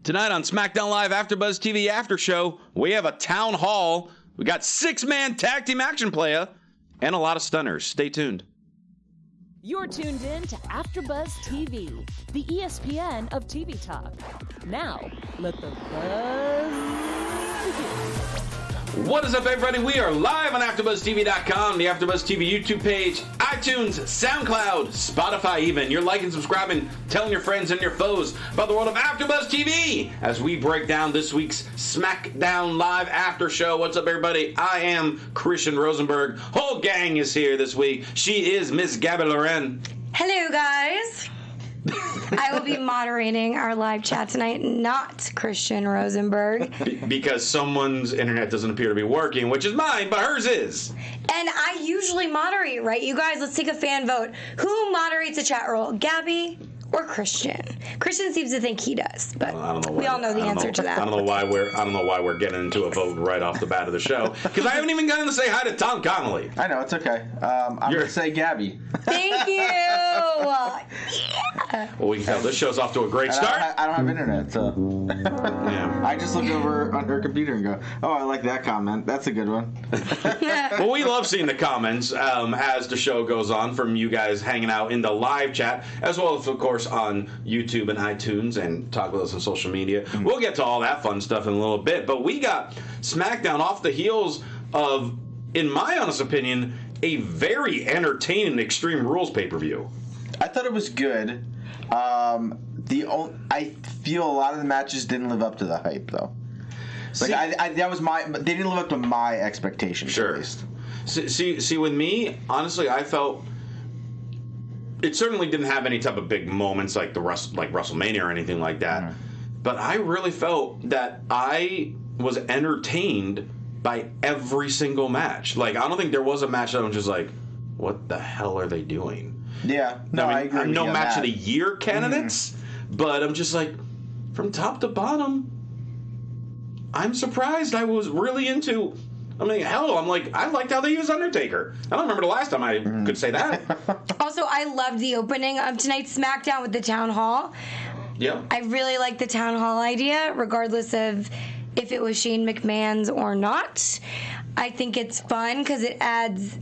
Tonight on Smackdown Live AfterBuzz TV Aftershow, we have a town hall. We got 6-man tag team action playa and a lot of stunners. Stay tuned. You're tuned in to AfterBuzz TV, the ESPN of TV talk. Now, let the buzz begin. What is up, everybody? We are live on AfterBuzzTV.com, the AfterBuzz TV YouTube page, iTunes, SoundCloud, Spotify even. You're liking, subscribing, telling your friends and your foes about the world of AfterBuzz TV as we break down this week's Smackdown Live After Show. What's up, everybody? I am Christian Rosenberg. Whole gang is here this week. She is Miss Gabby Loren. Hello, guys. I will be moderating our live chat tonight, not Christian Rosenberg. Because someone's internet doesn't appear to be working, which is mine, but hers is. And I usually moderate, right? You guys, let's take a fan vote. Who moderates the chat roll, Gabby or Christian? Christian seems to think he does, but I don't know we all know the answer to that. I don't know why we're getting into a vote right off the bat of the show, because I haven't even gotten to say hi to Tom Connolly. I know, it's okay. I'm going to say Gabby. Thank you. Yeah. Well, we can tell this show's off to a great start. I don't have internet, so Yeah. I just look over on her computer and go, oh, I like that comment. That's a good one. Well, we love seeing the comments as the show goes on from you guys hanging out in the live chat, as well as, of course, on YouTube and iTunes, and talk with us on social media. Mm-hmm. We'll get to all that fun stuff in a little bit, but we got Smackdown off the heels of, in my honest opinion, a very entertaining Extreme Rules pay-per-view. I thought it was good. I feel a lot of the matches didn't live up to the hype, though. Like they didn't live up to my expectations. Sure. At least. See, with me, honestly, I felt it certainly didn't have any type of big moments like WrestleMania or anything like that. Mm-hmm. But I really felt that I was entertained by every single match. Like, I don't think there was a match that I was just like, what the hell are they doing? Yeah, no, I agree. I'm no match of the year candidates, but I'm just like, from top to bottom, I'm surprised. I was really into. I mean, hell, I liked how they used Undertaker. I don't remember the last time I could say that. Also, I loved the opening of tonight's SmackDown with the Town Hall. Yeah. I really like the Town Hall idea, regardless of if it was Shane McMahon's or not. I think it's fun because it adds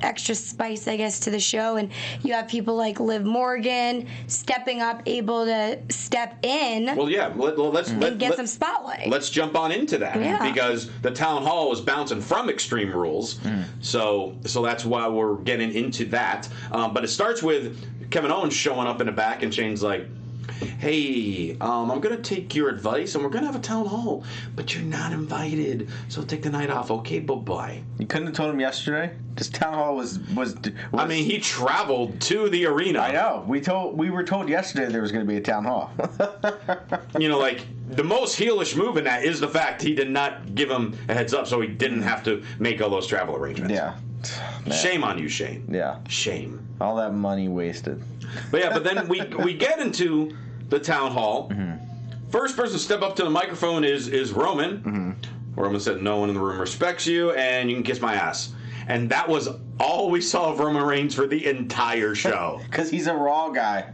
extra spice, I guess, to the show. And you have people like Liv Morgan stepping up, able to step in. Well, yeah, let's get some spotlight. Let's jump on into that because the Town Hall was bouncing from Extreme Rules, so that's why we're getting into that. But it starts with Kevin Owens showing up in the back, and Shane's like, hey, I'm going to take your advice, and we're going to have a town hall, but you're not invited, so take the night off. Okay, bye-bye. You couldn't have told him yesterday? This town hall was I mean, he traveled to the arena. I know. We were told yesterday there was going to be a town hall. You know, like, the most heelish move in that is the fact he did not give him a heads up, so he didn't have to make all those travel arrangements. Yeah. Man. Shame on you, Shane. Yeah. Shame. All that money wasted. But then we get into the town hall. Mm-hmm. First person to step up to the microphone is Roman. Mm-hmm. Roman said, no one in the room respects you, and you can kiss my ass. And that was all we saw of Roman Reigns for the entire show. Because he's a Raw guy.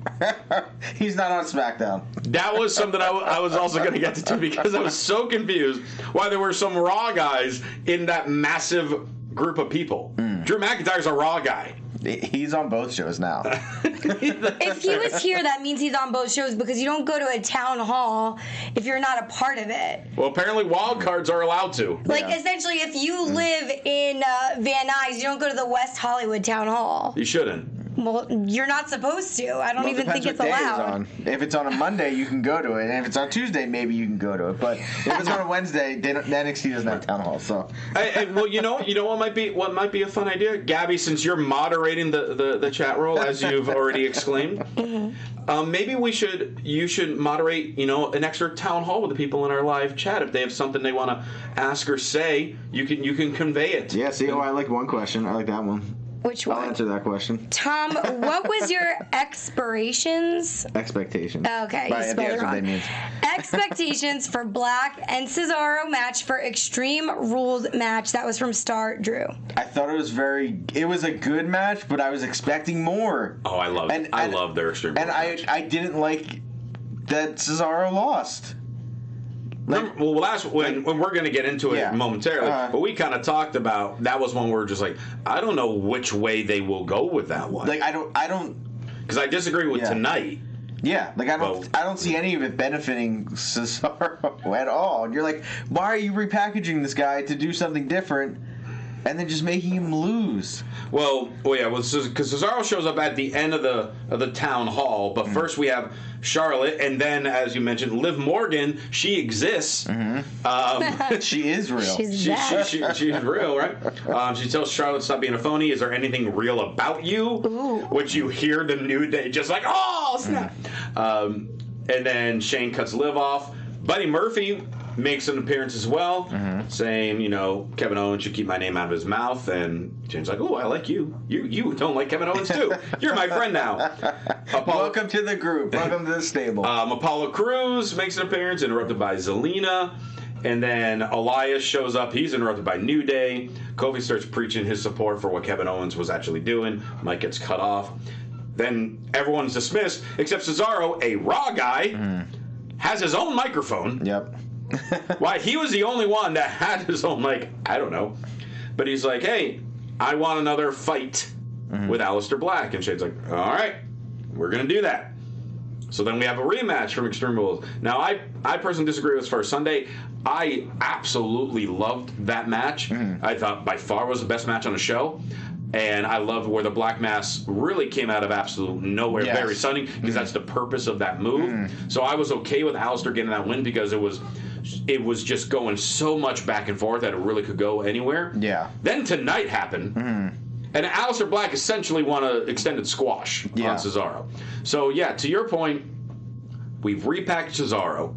He's not on SmackDown. That was something I was also going to get to, because I was so confused why there were some Raw guys in that massive group of people. Drew McIntyre's a Raw guy. He's on both shows now. If he was here, that means he's on both shows, because you don't go to a town hall if you're not a part of it. Well, apparently wild cards are allowed to. Like, essentially, if you live in Van Nuys, you don't go to the West Hollywood Town Hall. You shouldn't. Well, you're not supposed to. I don't even think it's allowed. If it's on a Monday, you can go to it. And if it's on Tuesday, maybe you can go to it. But if it's on a Wednesday, NXT doesn't have town hall. So, well, you know what might be a fun idea, Gabby, since you're moderating the chat roll, as you've already exclaimed. Maybe you should moderate, an extra town hall with the people in our live chat. If they have something they want to ask or say, you can convey it. Yeah. See, I like one question. I like that one. Which one? I'll answer that question. Tom, what was your expectations? Expectations. Okay, you spelled it wrong. Expectations for Black and Cesaro match for Extreme Rules match. That was from Star Drew. I thought it was a good match, but I was expecting more. Oh, I love their Extreme Rules match. I didn't like that Cesaro lost. Well, when we're going to get into it momentarily, but we kind of talked about that was one where we're just like, I don't know which way they will go with that one. Like I don't because I disagree with tonight. Yeah, like I don't see any of it benefiting Cesaro at all. And you're like, why are you repackaging this guy to do something different, and then just making him lose? Well, because Cesaro shows up at the end of the town hall, but first we have Charlotte, and then, as you mentioned, Liv Morgan. She exists. She is real. She's real, right? She tells Charlotte to stop being a phony. Is there anything real about you? Ooh. Which you hear the New Day just like, oh snap. And then Shane cuts Liv off. Buddy Murphy makes an appearance as well, saying, Kevin Owens should keep my name out of his mouth. And Shane's like, oh, I like you. You don't like Kevin Owens too. You're my friend now. Welcome to the group. Welcome to the stable. Apollo Crews makes an appearance, interrupted by Zelina. And then Elias shows up. He's interrupted by New Day. Kofi starts preaching his support for what Kevin Owens was actually doing. Mike gets cut off. Then everyone's dismissed, except Cesaro, a Raw guy, has his own microphone. Yep. Why, he was the only one that had his own mic. I don't know. But he's like, hey, I want another fight with Aleister Black. And Shane's like, all right, we're going to do that. So then we have a rematch from Extreme Rules. Now, I personally disagree with first Sunday. I absolutely loved that match. I thought by far was the best match on the show. And I loved where the Black Mass really came out of absolute nowhere, very stunning, because that's the purpose of that move. So I was okay with Aleister getting that win because it was just going so much back and forth that it really could go anywhere. Yeah. Then tonight happened, and Aleister Black essentially won an extended squash on Cesaro. So to your point, we've repackaged Cesaro.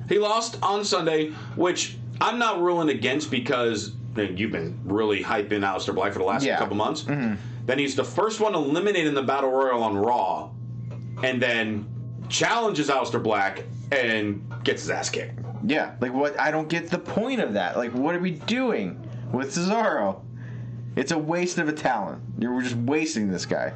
He lost on Sunday, which I'm not ruling against because you've been really hyping Aleister Black for the last couple months. Then he's the first one eliminated in the Battle Royal on Raw, and then challenges Aleister Black and gets his ass kicked. Yeah, like what? I don't get the point of that. Like, what are we doing with Cesaro? It's a waste of a talent. We're just wasting this guy.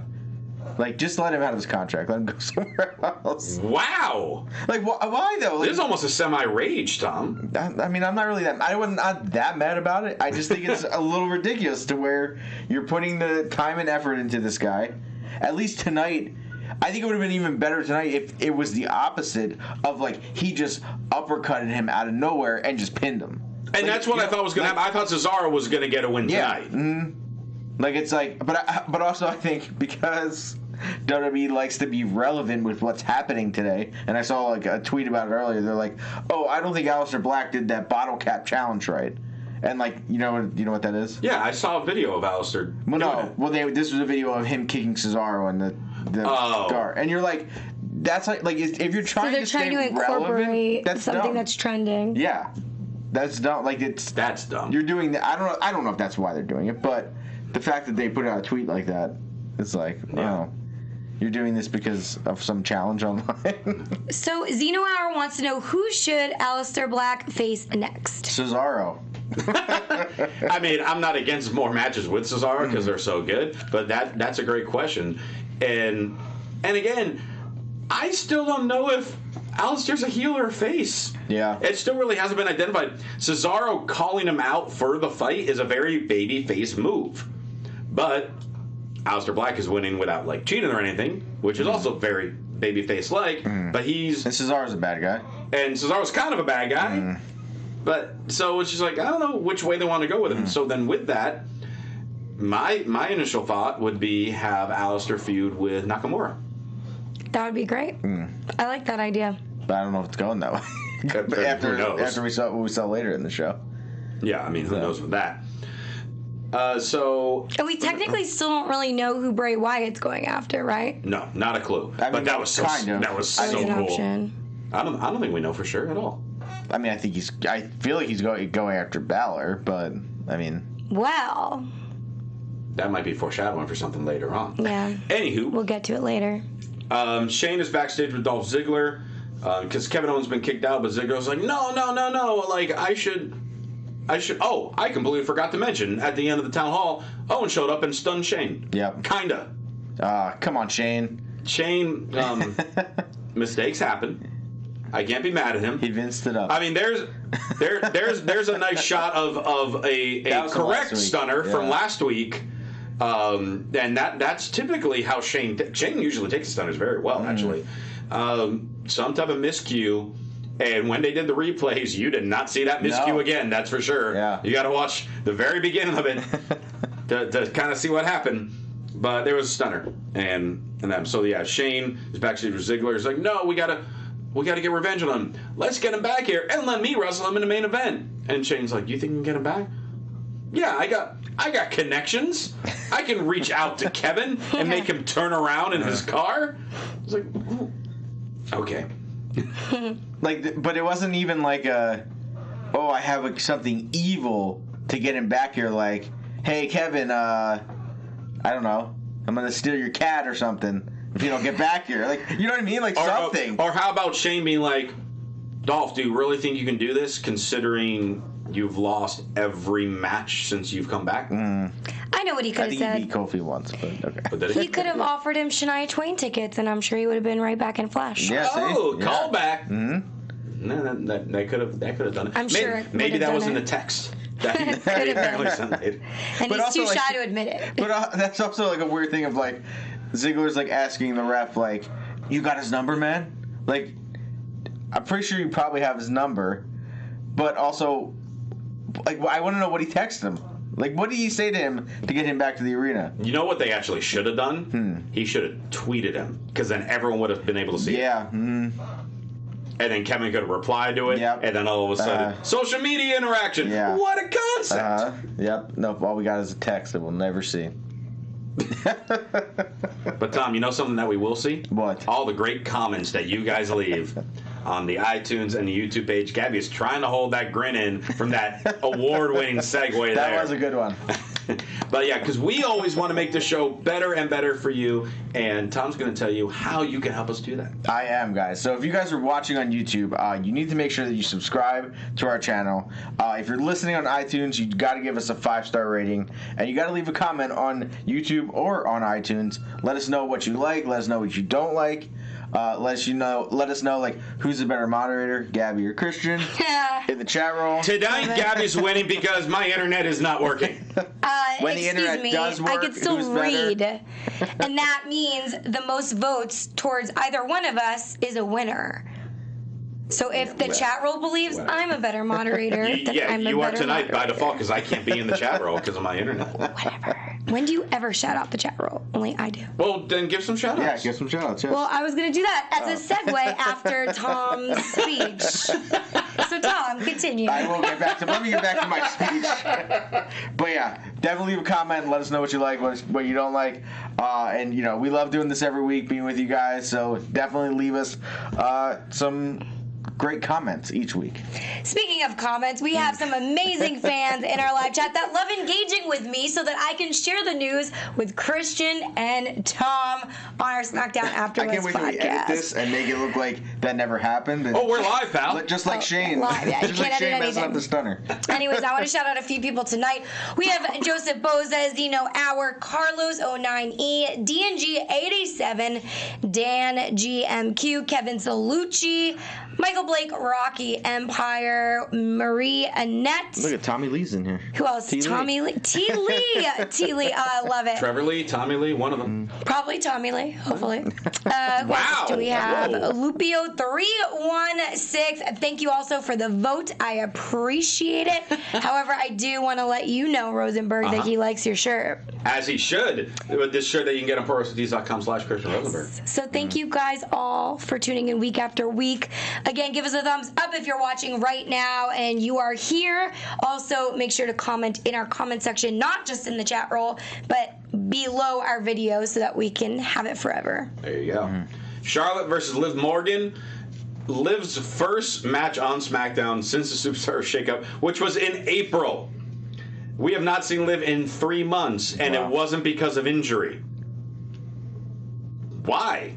Like, just let him out of his contract. Let him go somewhere else. Wow. Like, why though? Like, this is almost a semi-rage, Tom. I mean, I'm not really that. I wasn't not that mad about it. I just think it's a little ridiculous to where you're putting the time and effort into this guy. At least tonight, I think it would have been even better tonight if it was the opposite of like he just uppercutted him out of nowhere and just pinned him. And that's what I thought was going to happen. I thought Cesaro was going to get a win tonight. Like, it's like, but also I think because WWE likes to be relevant with what's happening today, and I saw like a tweet about it earlier. They're like, "Oh, I don't think Aleister Black did that bottle cap challenge right," and like, you know what that is? Yeah, I saw a video of Aleister. Well, no, well, this was a video of him kicking Cesaro in the guard, and you're like, that's like if you're trying to stay relevant, that's something dumb. That's trending. Yeah, that's dumb. Like that's dumb. You're doing that. I don't know if that's why they're doing it, but the fact that they put out a tweet like that, it's like, you're doing this because of some challenge online. So Zeno Hour wants to know, who should Aleister Black face next? Cesaro. I mean, I'm not against more matches with Cesaro because they're so good, but that's a great question. And again, I still don't know if Aleister's a heel or a face. Yeah. It still really hasn't been identified. Cesaro calling him out for the fight is a very babyface move. But Aleister Black is winning without like cheating or anything, which is also very babyface-like. But he's... And Cesaro's a bad guy. And Cesaro's kind of a bad guy. But, so it's just like, I don't know which way they want to go with him. So then with that, my initial thought would be have Aleister feud with Nakamura. That would be great. I like that idea. But I don't know if it's going that way. After we saw what we saw later in the show. Yeah, I mean, who knows with that. And we technically still don't really know who Bray Wyatt's going after, right? No, not a clue. But that was so cool. Option. I don't think we know for sure at all. I mean, I feel like he's going after Balor, but I mean, well, that might be foreshadowing for something later on. Yeah. Anywho, we'll get to it later. Shane is backstage with Dolph Ziggler because Kevin Owens been kicked out, but Ziggler's like, no. Like I should. Oh, I completely forgot to mention at the end of the town hall, Owen showed up and stunned Shane. Yep. Kinda. Come on, Shane. Shane, mistakes happen. I can't be mad at him. He vinced it up. I mean, there's a nice shot of a correct stunner from last week. And that's typically how Shane usually takes the stunners very well, actually. Some type of miscue. And when they did the replays, you did not see that miscue again, that's for sure. Yeah. You got to watch the very beginning of it to kind of see what happened. But there was a stunner. And them. So, yeah, Shane is backstage with Ziggler. He's like, no, we got to get revenge on him. Let's get him back here and let me wrestle him in the main event. And Shane's like, you think you can get him back? Yeah, I got connections. I can reach out to Keven and make him turn around in his car. I was like, okay. But it wasn't even like I have something evil to get him back here. Like, hey, Keven, I don't know, I'm gonna steal your cat or something if you don't get back here. Like, you know what I mean? Like something. Or how about Shane being like, Dolph, do you really think you can do this, considering you've lost every match since you've come back? I know what he could have said. I think he beat Kofi once, but okay. But he could have offered him Shania Twain tickets, and I'm sure he would have been right back in Flash. Yeah, callback. Mm-hmm. No, that could have done it. I'm sure. Maybe that was in the text. That he apparently sent later. And but he's too also, shy to admit it. But that's also like a weird thing of like Ziggler's like asking the ref like, "You got his number, man?" Like, I'm pretty sure you probably have his number, but also, like, I want to know what he texted him. Like, what did he say to him to get him back to the arena? You know what they actually should have done? He should have tweeted him, because then everyone would have been able to see it. Yeah. And then Kevin could have replied to it, and then all of a sudden, social media interaction. Yeah. What a concept! Yep. Nope. All we got is a text that we'll never see. But Tom, you know something that we will see? What? All the great comments that you guys leave on the iTunes and the YouTube page. Gabby is trying to hold that grin in from that award-winning segue there. That was a good one. But yeah, because we always want to make the show better and better for you, and Tom's going to tell you how you can help us do that. I am, guys. So if you guys are watching on YouTube, you need to make sure that you subscribe to our channel. If you're listening on iTunes, you got to give us a 5-star rating, and you got to leave a comment on YouTube or on iTunes. Let us know what you like. Let us know what you don't like. Let us know like who's the better moderator, Gabby or Christian, in the chat room. Tonight, Gabby's winning because my internet is not working. When the internet does work, I can still who's read, better? and that means the most votes towards either one of us is a winner. So if the chat roll believes I'm a better moderator, then I'm a you are better tonight moderator. by default because I can't be in the chat roll because of my internet. Whatever. When do you ever shout out the chat roll? Only I do. Well, then give some shout outs. Yeah, give some shout outs. Yes. Well, I was going to do that as a segue after Tom's speech. So Tom, continue. I will get back to. Let me get back to my speech. But yeah, definitely leave a comment and let us know what you like, what you don't like, and you know we love doing this every week, being with you guys. So definitely leave us some great comments each week. Speaking of comments, we have some amazing fans in our live chat that love engaging with me so that I can share the news with Christian and Tom on our Smackdown Aftershow podcast. I can't wait till we edit this and make it look like that never happened. And we're live, pal. Just like Shane. Live, yeah, just like Shane messing up the stunner. Anyways, I want to shout out a few people tonight. We have Joseph Boza, Zeno Hour, Carlos09E, DNG87, Dan GMQ, Kevin Salucci, Michael Blake, Rocky Empire, Marie Annette. Look at Tommy Lee's in here. Who else? Tommy Lee. T. Lee. T. Lee. I love it. Trevor Lee, Tommy Lee, one of them. Probably Tommy Lee, hopefully. Who else do we have? Lupio316. Thank you also for the vote. I appreciate it. However, I do want to let you know, Rosenberg, that he likes your shirt. As he should. With this shirt that you can get on ProWrestlingTees.com/Christian Rosenberg. So thank you guys all for tuning in week after week. Again, give us a thumbs up if you're watching right now and you are here. Also, make sure to comment in our comment section, not just in the chat roll, but below our video so that we can have it forever. There you go. Charlotte versus Liv Morgan. Liv's first match on SmackDown since the Superstar Shakeup, which was in April. We have not seen Liv in 3 months, and it wasn't because of injury. Why?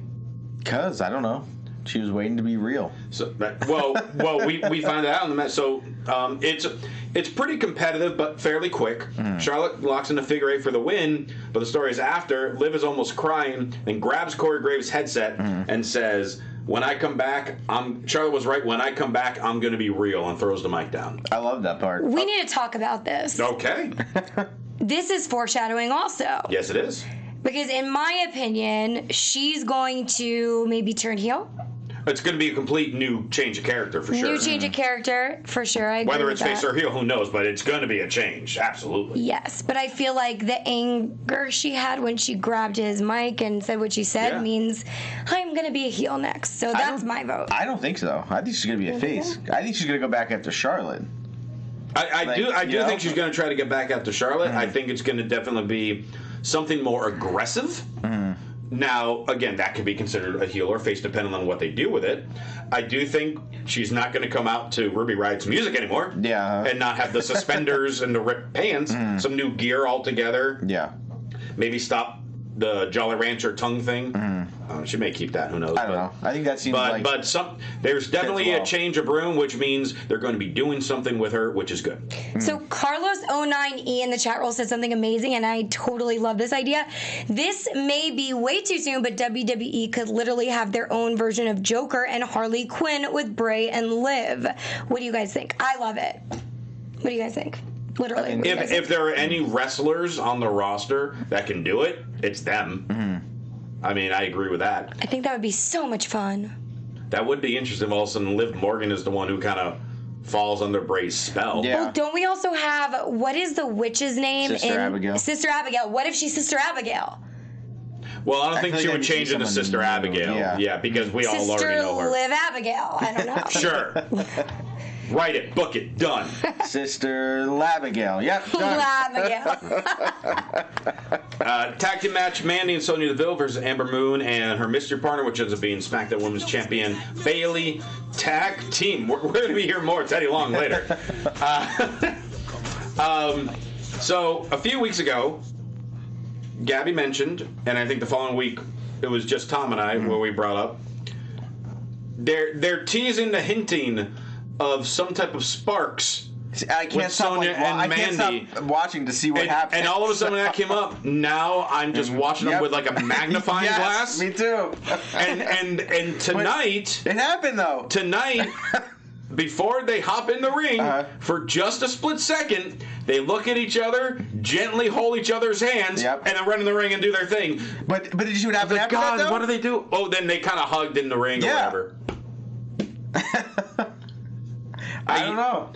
Because, I don't know. She was waiting to be real. So we find out in the match. So it's pretty competitive, but fairly quick. Charlotte locks in a figure 8 for the win, but the story is after Liv is almost crying, then grabs Corey Graves' headset and says, when I come back, Charlotte was right. When I come back, I'm going to be real, and throws the mic down. I love that part. We need to talk about this. Okay. This is foreshadowing also. Yes, it is. Because in my opinion, she's going to maybe turn heel. It's going to be a complete new change of character for sure. New change of character, for sure. I agree Whether with it's face that. or heel, who knows? But it's going to be a change, absolutely. Yes, but I feel like the anger she had when she grabbed his mic and said what she said means I'm going to be a heel next. So that's my vote. I don't think so. I think she's going to be a face. I think she's going to go back after Charlotte. I do think she's going to try to get back after Charlotte. I think it's going to definitely be something more aggressive. Now, again, that could be considered a heel or face depending on what they do with it. I do think she's not going to come out to Ruby Riot's music anymore. Yeah. And not have the suspenders and the ripped pants. Some new gear altogether. Yeah. Maybe stop the Jolly Rancher tongue thing. She may keep that. Who knows? I don't know. I think that seems but there's definitely a change of broom, which means they're going to be doing something with her, which is good. So Carlos09E in the chat roll said something amazing, and I totally love this idea. This may be way too soon, but WWE could literally have their own version of Joker and Harley Quinn with Bray and Liv. What do you guys think? I love it. What do you guys think? Literally. If there are any wrestlers on the roster that can do it, it's them. I mean, I agree with that. I think that would be so much fun. That would be interesting. All of a sudden, Liv Morgan is the one who kind of falls under Bray's spell. Well, don't we also have, what is the witch's name? Sister Abigail. Sister Abigail. What if she's Sister Abigail? Well, I don't think she would change into Sister Abigail. Yeah, because we all already know her. Sister Liv Abigail. I don't know. Sure. Write it, book it, done. Sister Labigail. Yep. Tag team match: Mandy and Sonya Deville versus Amber Moon and her mystery partner, which ends up being SmackDown Women's Champion Bayley. Tag team. We're going to be hearing more Teddy Long later. So a few weeks ago, Gabby mentioned, and I think the following week it was just Tom and I where we brought up they're teasing the hinting of some type of sparks. I can't stop, Sonya and Mandy. I can't stop watching to see what happens. And all of a sudden that came up. Now I'm just watching them with like a magnifying glass. Me too. And tonight, it happened though. Tonight, before they hop in the ring, for just a split second, they look at each other, gently hold each other's hands, and then run in the ring and do their thing. But did you see what happened after God, that, though? what do they do? Oh, then they kind of hugged in the ring or whatever. I don't know.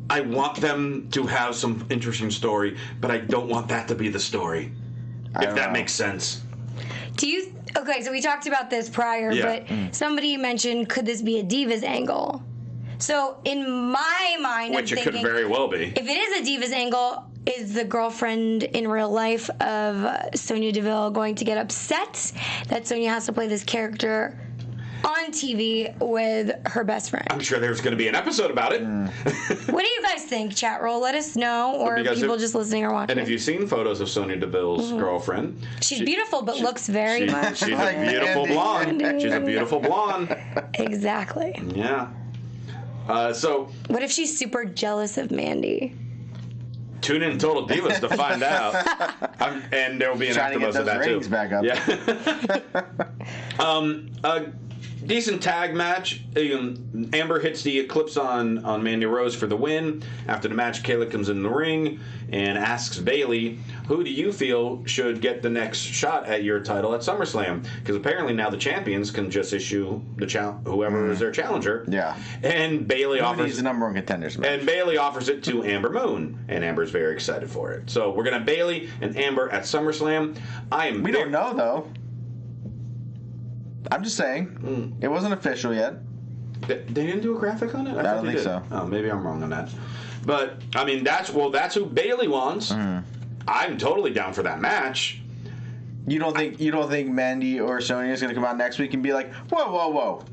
I want them to have some interesting story, but I don't want that to be the story. If that makes sense. Okay, so we talked about this prior, but somebody mentioned, could this be a Divas angle? So in my mind, which I'm it thinking, could very well be. If it is a Divas angle, is the girlfriend in real life of Sonya Deville going to get upset that Sonya has to play this character on TV with her best friend? I'm sure there's going to be an episode about it. What do you guys think, chat roll? Let us know, or people just listening or watching. And if you've seen photos of Sonya Deville's girlfriend, she's beautiful, but looks very much she's a beautiful blonde. She's a beautiful blonde. Exactly. Yeah. So what if she's super jealous of Mandy? Tune in Total Divas to find out. And there will be an AfterBuzz of that too. Back up. Yeah. Decent tag match. Amber hits the Eclipse on Mandy Rose for the win. After the match, Kayla comes in the ring and asks Bayley, who do you feel should get the next shot at your title at SummerSlam? Because apparently now the champions can just issue whoever is their challenger. Yeah. And Bayley offers the number one contenders match. And Bayley offers it to Amber Moon, and Amber's very excited for it. So we're gonna have Bayley and Amber at SummerSlam. We don't know though. I'm just saying. It wasn't official yet. They didn't do a graphic on it? I don't think so. Oh, maybe I'm wrong on that. But I mean, that's who Bayley wants. I'm totally down for that match. You don't think Mandy or Sonya is going to come out next week and be like, whoa?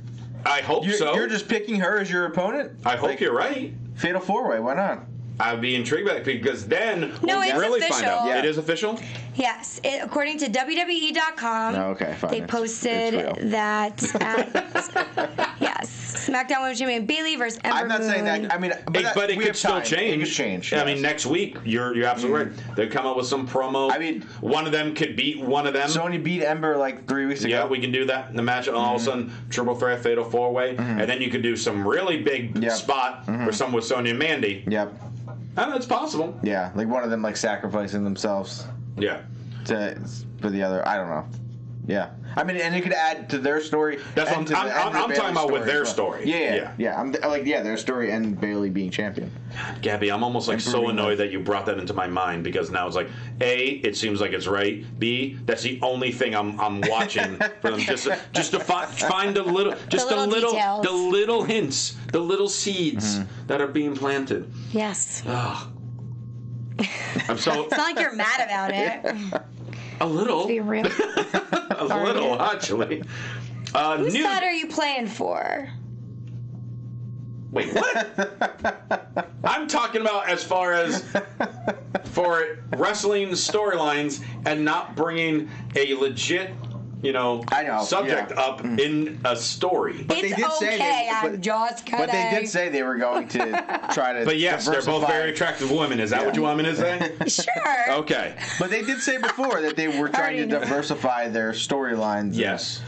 I hope so. You're just picking her as your opponent? I hope you're right. Fatal 4-way, why not? I'd be intrigued by that because then we'll really find out. Yeah. It is official? Yes. According to WWE.com, okay, fine. they posted that at yes, SmackDown Women's Champion Bayley versus Ember I'm not Moon. saying that. I mean, but it could still change. It could change. I mean, yes. next week, you're absolutely right. They come up with some promo. I mean, one of them could beat one of them. Sony beat Ember like 3 weeks ago. Yeah, we can do that in the match. And all of a sudden, triple threat, fatal 4-way. And then you could do some really big spot for someone with Sonya and Mandy. Yep. I don't know, it's possible. Yeah, like one of them like sacrificing themselves. Yeah. For the other. I don't know. Yeah. I mean, and it could add to their story. That's what I'm talking about with their story. Yeah. I'm like, their story and Bayley being champion. Gabby, I'm almost like so annoyed that you brought that into my mind because now it's like, A, it seems like it's right. B, that's the only thing I'm watching for them just to find the little hints, the little seeds that are being planted. Yes. Oh. I'm so. It's not like you're mad about it. A little. Be real. A little, actually. Whose side are you playing for? Wait, what? I'm talking about as far as for wrestling storylines and not bringing a legit, subject up in a story. But it's I'm just kidding. But they did say they were going to try to. But yes, they're both very attractive women. Is that what you want me to say? Sure. Okay. But they did say before that they were trying to diversify their storylines. Yes.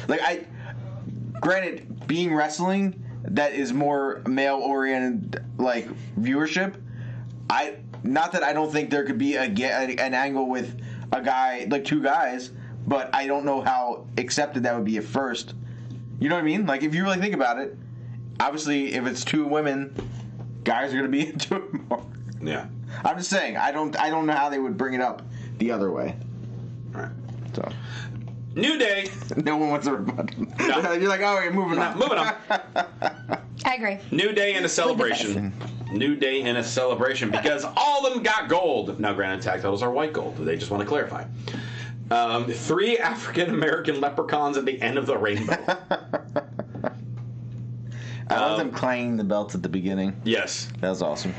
Granted, being wrestling that is more male-oriented, like viewership. Not that I don't think there could be an angle with a guy, like two guys. But I don't know how accepted that would be at first. You know what I mean? Like, if you really think about it, obviously, if it's two women, guys are going to be into it more. Yeah. I'm just saying, I don't know how they would bring it up the other way. All right. So. New Day. No one wants to rebut. No. You're like, oh, you're moving on. Moving on. I agree. New Day and a celebration. New Day and a celebration because all of them got gold. Now, granted, tag titles are white gold. They just want to clarify. 3 African-American leprechauns at the end of the rainbow. I love them clanging the belts at the beginning. Yes. That was awesome.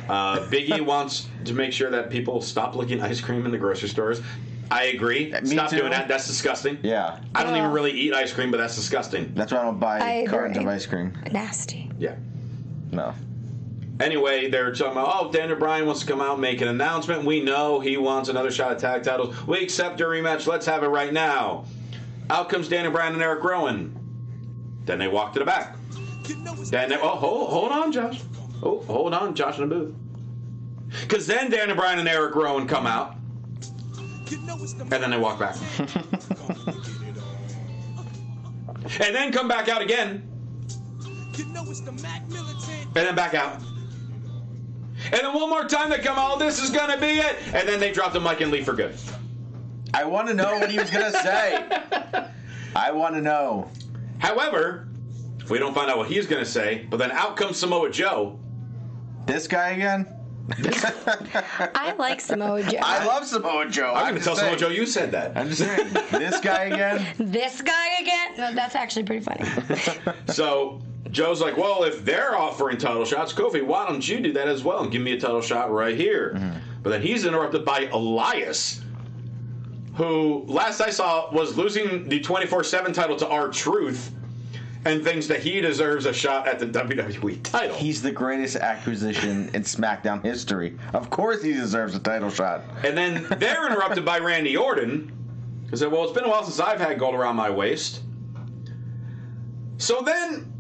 Big E wants to make sure that people stop licking ice cream in the grocery stores. I agree. Stop doing that. That's disgusting. Yeah. I don't even really eat ice cream, but that's disgusting. That's why I don't buy cartons of ice cream. Nasty. Yeah. No. Anyway, they're talking about, Daniel Bryan wants to come out and make an announcement. We know he wants another shot at tag titles. We accept a rematch. Let's have it right now. Out comes Daniel Bryan and Eric Rowan. Then they walk to the back. Then hold on, Josh. Oh, hold on, Josh in the booth. Because then Daniel Bryan and Eric Rowan come out. And then they walk back. And then come back out again. And then back out. And then one more time they come out, this is going to be it. And then they drop the mic and leave for good. I want to know what he was going to say. I want to know. However, we don't find out what he's going to say, but then out comes Samoa Joe. This guy again? I like Samoa Joe. I love Samoa Joe. I'm going to tell Samoa Joe you said that. I'm just saying. This guy again? This guy again? No, that's actually pretty funny. So Joe's like, well, if they're offering title shots, Kofi, why don't you do that as well and give me a title shot right here? Mm-hmm. But then he's interrupted by Elias, who, last I saw, was losing the 24/7 title to R-Truth and thinks that he deserves a shot at the WWE title. He's the greatest acquisition in SmackDown history. Of course he deserves a title shot. And then they're interrupted by Randy Orton, who said, well, it's been a while since I've had gold around my waist. So then,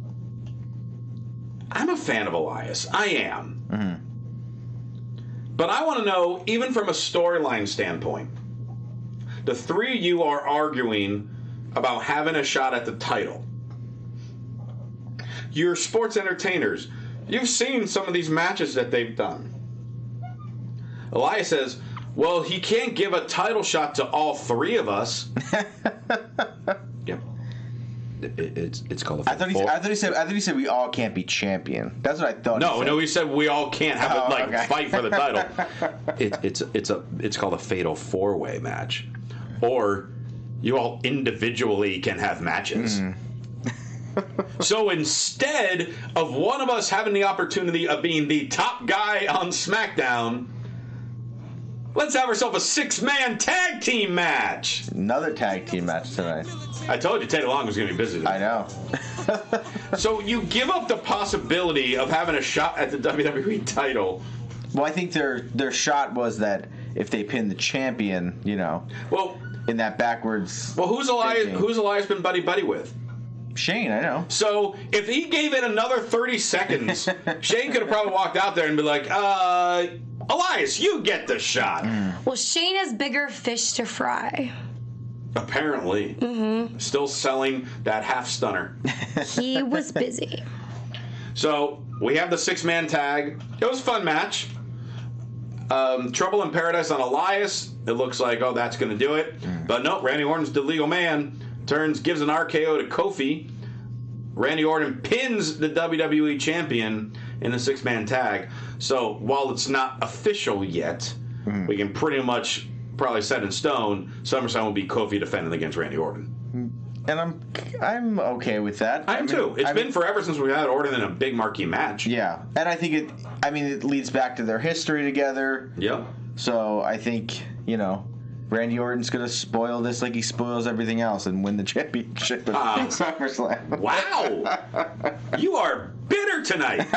I'm a fan of Elias. I am. Mm-hmm. But I want to know, even from a storyline standpoint, the three of you are arguing about having a shot at the title. You're sports entertainers. You've seen some of these matches that they've done. Elias says, well, he can't give a title shot to all three of us. Yeah. It's called a I thought he said we all can't be champion. That's what I thought. No, he said we all can't have fight for the title. It's called a fatal 4-way match. Or you all individually can have matches. Mm. So instead of one of us having the opportunity of being the top guy on SmackDown, Let's have ourselves a 6-man tag team match. Another tag team match tonight. I told you Teddy Long was going to be busy today. I know. So you give up the possibility of having a shot at the WWE title. Well, I think their shot was that if they pin the champion, Well, in that backwards. Well, who's Elias? thinking. Who's Elias been buddy with? Shane, I know. So if he gave it another 30 seconds, Shane could have probably walked out there and be like, Elias, you get the shot. Well, Shane has bigger fish to fry. Apparently. Mm-hmm. Still selling that half stunner. He was busy. So we have the 6-man tag. It was a fun match. Trouble in Paradise on Elias. It looks like, that's going to do it. But no, Randy Orton's the legal man. Gives an RKO to Kofi. Randy Orton pins the WWE champion in a 6-man tag. So while it's not official yet, we can pretty much probably set in stone SummerSlam will be Kofi defending against Randy Orton. And I'm okay with that. I am too. It's been forever since we had Orton in a big marquee match. Yeah, and I think it leads back to their history together. Yep. So I think Randy Orton's gonna spoil this like he spoils everything else and win the championship at SummerSlam. Wow, you are bitter tonight.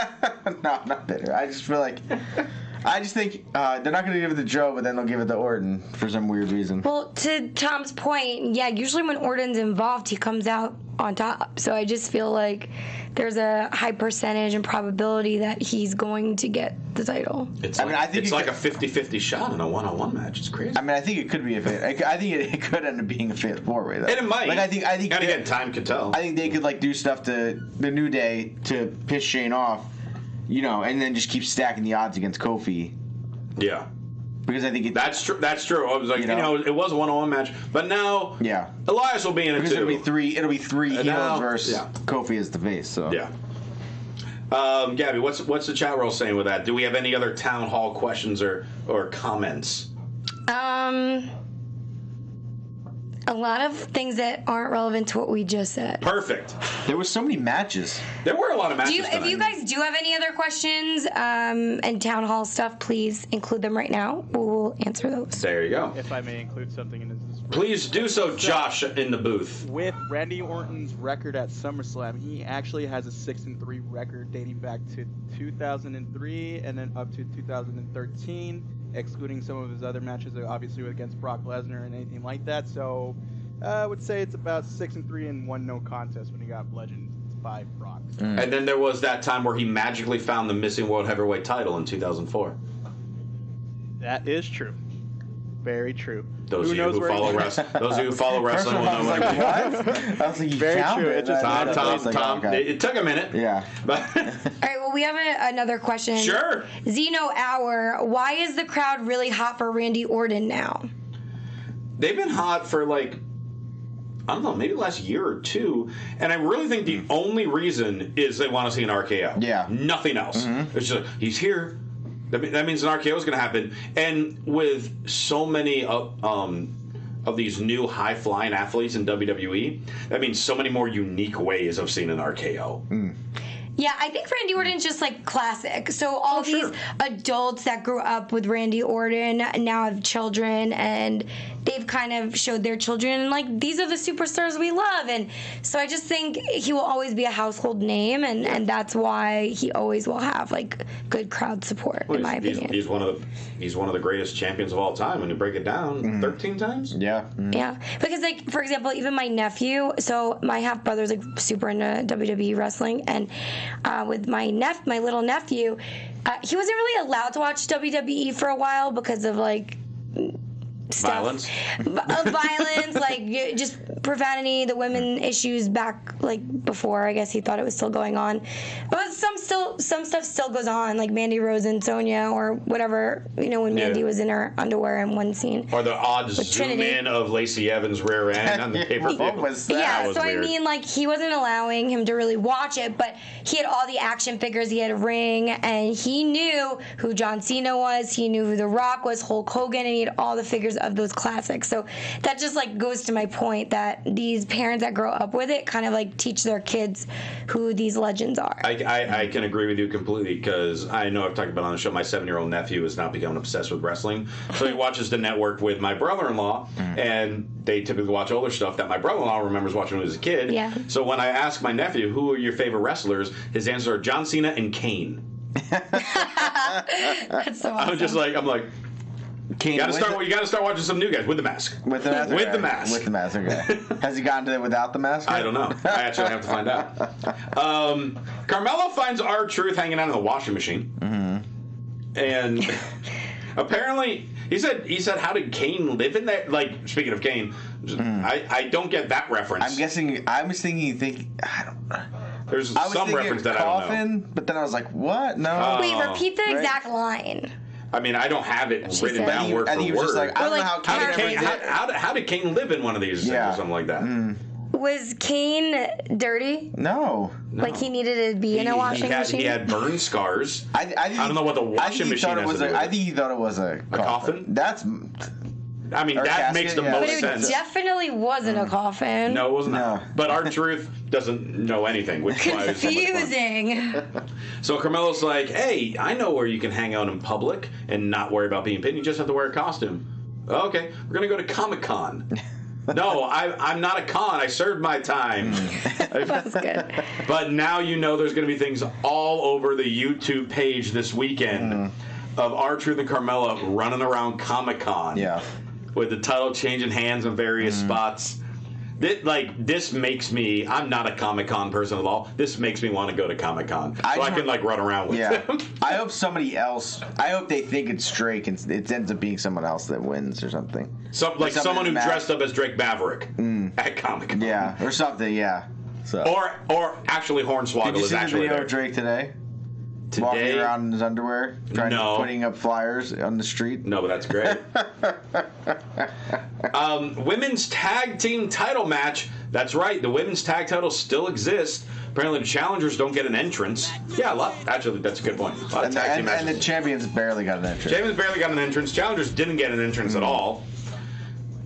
No, I'm not bitter. I just think they're not going to give it to Joe, but then they'll give it to Orton for some weird reason. Well, to Tom's point, usually when Orton's involved, he comes out on top. So I just feel like there's a high percentage and probability that he's going to get the title. It's like a 50-50 shot in a one-on-one match. It's crazy. I think it could be I think it could end up being a fatal 4-way, though. And it might. I think. And again, time could tell. I think they could do stuff to the New Day to piss Shane off, and then just keep stacking the odds against Kofi. Yeah. Because I think that's true. That's true. I was like, it was a one-on-one match, but now, Elias will be in it too. It'll be three heels now, versus Kofi as the face. So yeah. Gabby, what's the chat roll saying with that? Do we have any other town hall questions or comments? A lot of things that aren't relevant to what we just said. Perfect. There were so many matches. There were a lot of matches. If you guys do have any other questions and town hall stuff, please include them right now. We'll answer those. There you go. If I may include something in this. Please do so, Josh, in the booth. With Randy Orton's record at SummerSlam, he actually has a 6-3 record dating back to 2003 and then up to 2013. Excluding some of his other matches, obviously against Brock Lesnar and anything like that. So I would say it's about 6-3 and 1 no contest when he got bludgeoned by Brock. And then there was that time where he magically found the missing World Heavyweight title in 2004. That is true. Very true. Those of you who follow wrestling will know what I mean. What? I was like, very found true. it. It just Tom. It took a minute. Yeah. But All right, well, we have another question. Sure. Zeno Hour, why is the crowd really hot for Randy Orton now? They've been hot for I don't know, maybe the last year or two. And I really think the only reason is they want to see an RKO. Yeah. Nothing else. It's just he's here. That means an RKO is going to happen. And with so many of these new high-flying athletes in WWE, that means so many more unique ways of seeing an RKO. Yeah, I think Randy Orton's just classic. So all these adults that grew up with Randy Orton now have children, and they've kind of showed their children, these are the superstars we love. And so I just think he will always be a household name, and that's why he always will have good crowd support, in my opinion. He's one of the greatest champions of all time when you break it down. 13 times? Yeah. Yeah, because for example, even my nephew, so my half brother's super into WWE wrestling, and with my little nephew, he wasn't really allowed to watch WWE for a while because of stuff. Violence, just profanity, the women issues back before. I guess he thought it was still going on, but some stuff still goes on, like Mandy Rose and Sonya or whatever. When Mandy was in her underwear in one scene, or the odd zoom in of Lacey Evans' rear end on the pay-per-view. What was that? Yeah, so weird. I mean, he wasn't allowing him to really watch it, but he had all the action figures. He had a ring, and he knew who John Cena was. He knew who The Rock was, Hulk Hogan, and he had all the figures of those classics. So that just goes to my point that these parents that grow up with it kind of teach their kids who these legends are. I can agree disagree with you completely because I know I've talked about on the show. My 7-year-old nephew is now becoming obsessed with wrestling, so he watches the network with my brother-in-law, and they typically watch older stuff that my brother-in-law remembers watching when he was a kid. Yeah. So when I ask my nephew who are your favorite wrestlers, his answers are John Cena and Kane. That's so awesome. I'm like. Kane, You gotta start watching some new guys with the mask. with the mask. With the mask. With the mask. Okay. Has he gotten to it without the mask? I don't know. I actually have to find out. Carmelo finds R-Truth hanging out in the washing machine, and apparently he said, "How did Kane live in there?" Like, speaking of Kane, I don't get that reference. I'm guessing. I was thinking. I don't know. There's I was some thinking reference that coffin, I don't know. but then I was like, "What? No." Wait, repeat the exact line. I mean, I don't have it written said- down word I think he for was just word. like, I don't know how How did Kane Kane? ever did. How did Kane live in one of these things or something like that? Was Kane dirty? No. Like he needed to be in a washing machine? He had burn scars. I think don't know what the washing machine has to do with I it. think he thought it was a coffin? That's. I mean, Or that casket, makes the yeah. But most it sense. definitely wasn't a coffin. No, it wasn't. No. But R-Truth doesn't know anything, which is why it's so much fun. Confusing. So Carmelo's like, hey, I know where you can hang out in public and not worry about being pinned. You just have to wear a costume. Okay, we're going to go to Comic-Con. No, I'm not a con. I served my time. That's good. But now you know there's going to be things all over the YouTube page this weekend of R-Truth and Carmella running around Comic-Con. Yeah. With the title changing hands in various spots. This makes me, I'm not a Comic-Con person at all. This makes me want to go to Comic-Con. So I can run around with them. I hope somebody else, I hope they think it's Drake and it ends up being someone else that wins or something. Someone who dressed up as Drake Maverick at Comic-Con. Yeah, or something, yeah. So. Or actually Hornswoggle Did you is see the actually video there. of Drake today? Today? Walking around in his underwear, putting up flyers on the street. No, but that's great. Women's tag team title match. That's right. The women's tag titles still exist. Apparently, the challengers don't get an entrance. Yeah, actually, that's a good point. A lot of tag team matches. And the champions barely got an entrance. Champions barely got an entrance. Challengers didn't get an entrance at all.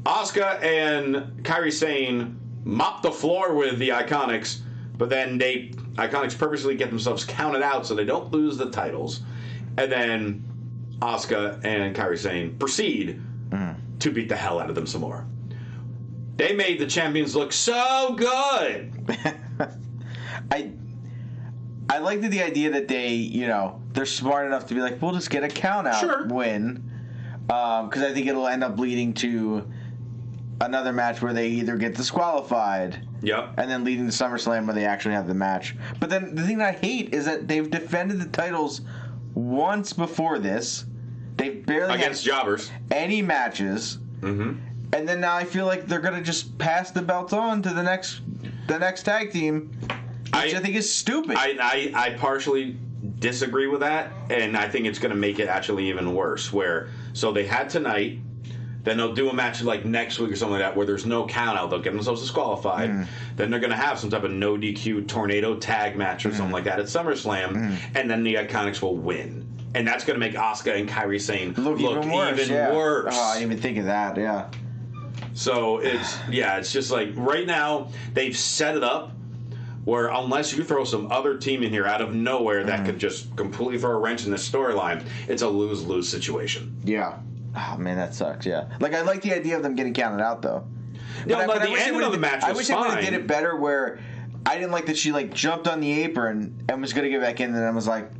Asuka and Kairi Sane mopped the floor with the Iconics, but then Iconics purposely get themselves counted out so they don't lose the titles. And then Asuka and Kairi Sane proceed to beat the hell out of them some more. They made the champions look so good. I like the idea that they're smart enough to be like, we'll just get a count out win. Because I think it'll end up leading to another match where they either get disqualified. Yep. And then leading to SummerSlam where they actually have the match. But then the thing that I hate is that they've defended the titles once before this. They've barely against jobbers any matches. Mm-hmm. And then now I feel like they're gonna just pass the belts on to the next tag team, which I think is stupid. I partially disagree with that, and I think it's gonna make it actually even worse. So they had tonight. Then they'll do a match like next week or something like that where there's no count out. They'll get themselves disqualified. Then they're going to have some type of no DQ tornado tag match or something like that at SummerSlam. And then the Iconics will win. And that's going to make Asuka and Kairi Sane look even worse. Oh, I didn't even think of that, yeah. So it's just like right now they've set it up where unless you throw some other team in here out of nowhere that could just completely throw a wrench in this storyline, it's a lose-lose situation. Yeah. Oh, man, that sucks, yeah. Like, I like the idea of them getting counted out, though. No, but the ending of the match was I wish they would have did it better where I didn't like that she, jumped on the apron and was going to get back in and then was like,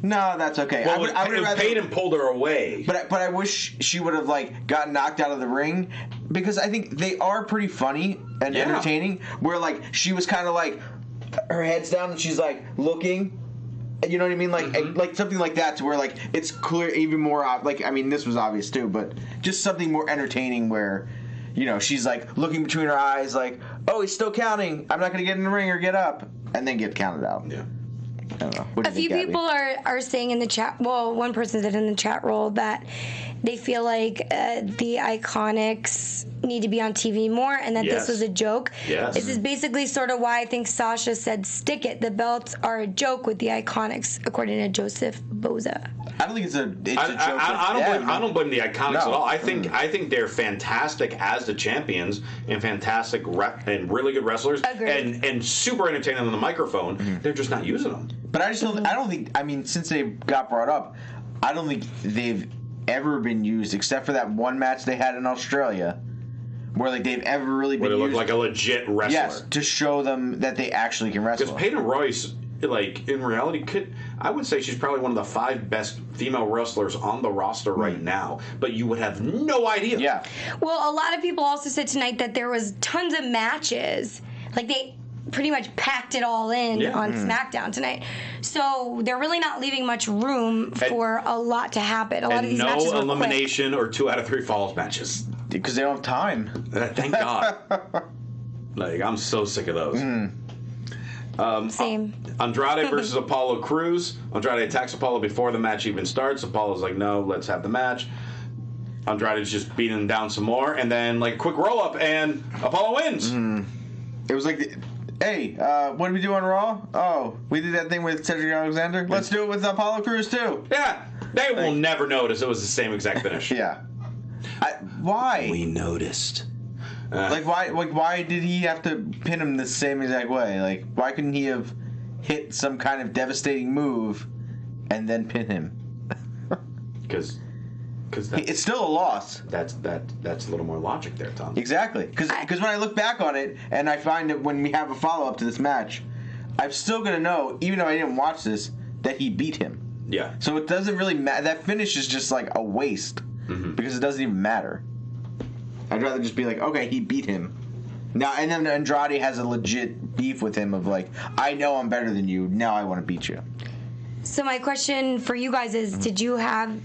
no, that's okay. Well, I would have rather... Peyton pulled her away. But I wish she would have, gotten knocked out of the ring because I think they are pretty funny and entertaining where, she was kind of, her head's down and she's, looking... You know what I mean? Like something like that to where, it's clear, even more... this was obvious, too, but just something more entertaining where, she's, looking between her eyes, oh, he's still counting. I'm not going to get in the ring or get up. And then get counted out. Yeah. I don't know. What do A you few think, people are saying in the chat, well, one person said in the chat roll that they feel like the Iconics need to be on TV more and that this was a joke. Yes. This is basically sort of why I think Sasha said, stick it. The belts are a joke with the Iconics, according to Joseph boza. I don't think it's a joke. I don't blame the Iconics at all. I think they're fantastic as the champions and fantastic and really good wrestlers. Agreed. and super entertaining on the microphone. They're just not using them. But I don't think. I mean, since they got brought up, I don't think they've ever been used except for that one match they had in Australia, where like they've ever really been used. Where they used. look like a legit wrestler. Yes, to show them that they actually can wrestle. Because Peyton Royce, like in reality, I would say she's probably one of the 5 best female wrestlers on the roster right now. But you would have no idea. Yeah. Well, a lot of people also said tonight that there was tons of matches. Like they pretty much packed it all in on SmackDown tonight. So they're really not leaving much room for a lot to happen. A lot of these matches were no elimination or 2 out of 3 falls matches. Because they don't have time. Thank God. Like, I'm so sick of those. Same. Andrade versus Apollo Crews. Andrade attacks Apollo before the match even starts. Apollo's like, no, let's have the match. Andrade's just beating him down some more. And then, like, a quick roll-up, and Apollo wins. It was like, hey, what did we do on Raw? Oh, we did that thing with Cedric Alexander. Let's do it with Apollo Crews, too. Yeah. They will never notice it was the same exact finish. Yeah. Why? We noticed. Why did he have to pin him the same exact way? Like, why couldn't he have hit some kind of devastating move and then pin him? Because it's still a loss. That's a little more logic there, Tom. Exactly. Because when I look back on it and I find that when we have a follow-up to this match, I'm still going to know, even though I didn't watch this, that he beat him. Yeah. So it doesn't really matter. That finish is just like a waste because it doesn't even matter. I'd rather just be like, okay, he beat him. Now, and then Andrade has a legit beef with him of like, I know I'm better than you. Now I want to beat you. So my question for you guys is, did you have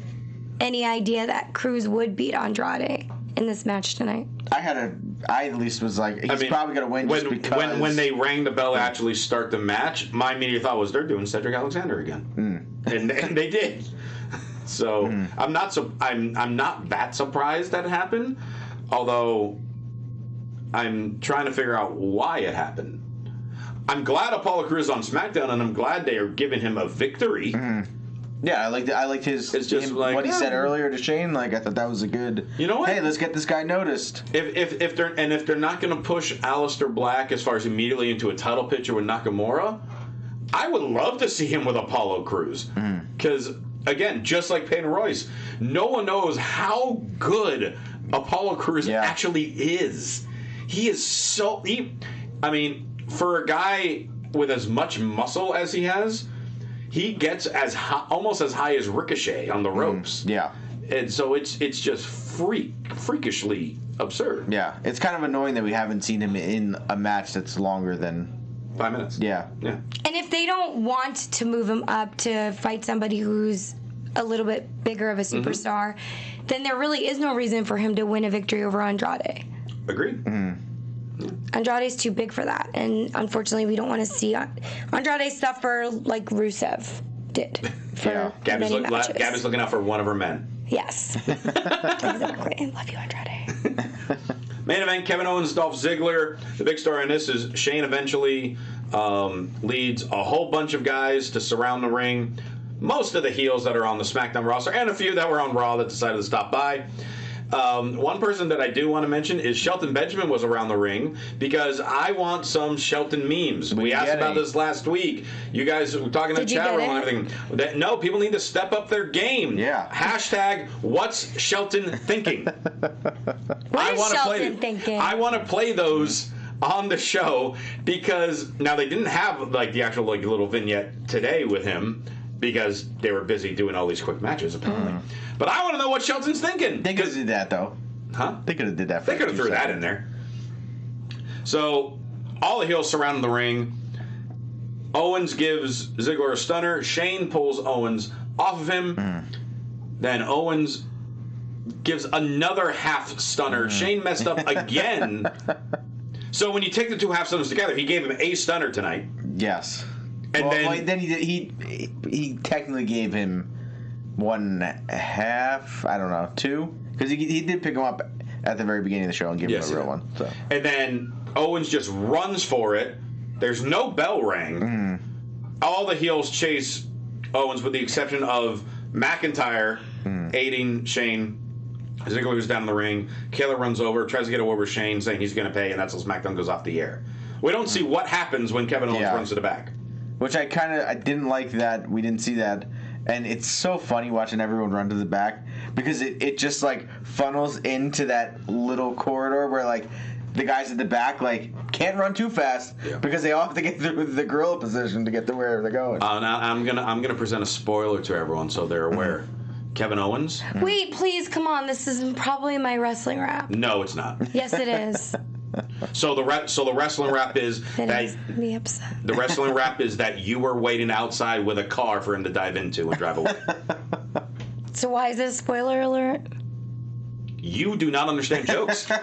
any idea that Crews would beat Andrade in this match tonight? I at least was like, he's probably going to win just because. When they rang the bell to actually start the match, my immediate thought was they're doing Cedric Alexander again. And they did. So I'm not that surprised that it happened, although I'm trying to figure out why it happened. I'm glad Apollo Crews is on SmackDown, and I'm glad they are giving him a victory. Yeah, I liked his. It's just what he said earlier to Shane. Like, I thought that was a good. You know what? Hey, let's get this guy noticed. If they're not going to push Aleister Black as far as immediately into a title picture with Nakamura, I would love to see him with Apollo Crews. Because again, just like Peyton Royce, no one knows how good Apollo Crews actually is. He is so. I mean, for a guy with as much muscle as he has, he gets as high, almost as high as Ricochet on the ropes. Yeah. And so it's just freakishly absurd. Yeah. It's kind of annoying that we haven't seen him in a match that's longer than 5 minutes. Yeah. Yeah. And if they don't want to move him up to fight somebody who's a little bit bigger of a superstar, then there really is no reason for him to win a victory over Andrade. Agreed. Andrade's too big for that, and unfortunately, we don't want to see Andrade suffer like Rusev did for many matches. Gabby's looking out for one of her men. Yes, exactly. Love you, Andrade. Main event: Kevin Owens, Dolph Ziggler. The big story in this is Shane eventually leads a whole bunch of guys to surround the ring. Most of the heels that are on the SmackDown roster, and a few that were on Raw that decided to stop by. One person that I do want to mention is Shelton Benjamin was around the ring because I want some Shelton memes. We asked about this last week. You guys were talking in the chat room and everything. No, people need to step up their game. Yeah. Hashtag what's Shelton thinking? What is Shelton thinking? I want to play those on the show because now they didn't have like the actual like little vignette today with him because they were busy doing all these quick matches apparently. But I want to know what Shelton's thinking. They could have did that though. Huh? They could have did that. They could have threw that in there. So all the heels surrounding the ring. Owens gives Ziggler a stunner. Shane pulls Owens off of him. Then Owens gives another half stunner. Shane messed up again. So when you take the two half stunners together, he gave him a stunner tonight. Yes. And then he technically gave him 1.5. I don't know, 2, because he did pick him up at the very beginning of the show and give him a real one. So. And then Owens just runs for it. There's no bell rang. All the heels chase Owens, with the exception of McIntyre aiding Shane. Ziggler goes down in the ring. Kayla runs over, tries to get over Shane, saying he's going to pay, and that's how SmackDown goes off the air. We don't see what happens when Kevin Owens runs to the back. Which I didn't like that. We didn't see that. And it's so funny watching everyone run to the back because it just, like, funnels into that little corridor where, like, the guys at the back, like, can't run too fast because they all have to get through the gorilla position to get to wherever they're going. Now I'm gonna present a spoiler to everyone so they're aware. Kevin Owens? Wait, please, come on. This is probably my wrestling rap. No, it's not. Yes, it is. So the wrestling rap is the wrestling rap is that you were waiting outside with a car for him to dive into and drive away. So why is this a spoiler alert? You do not understand jokes. I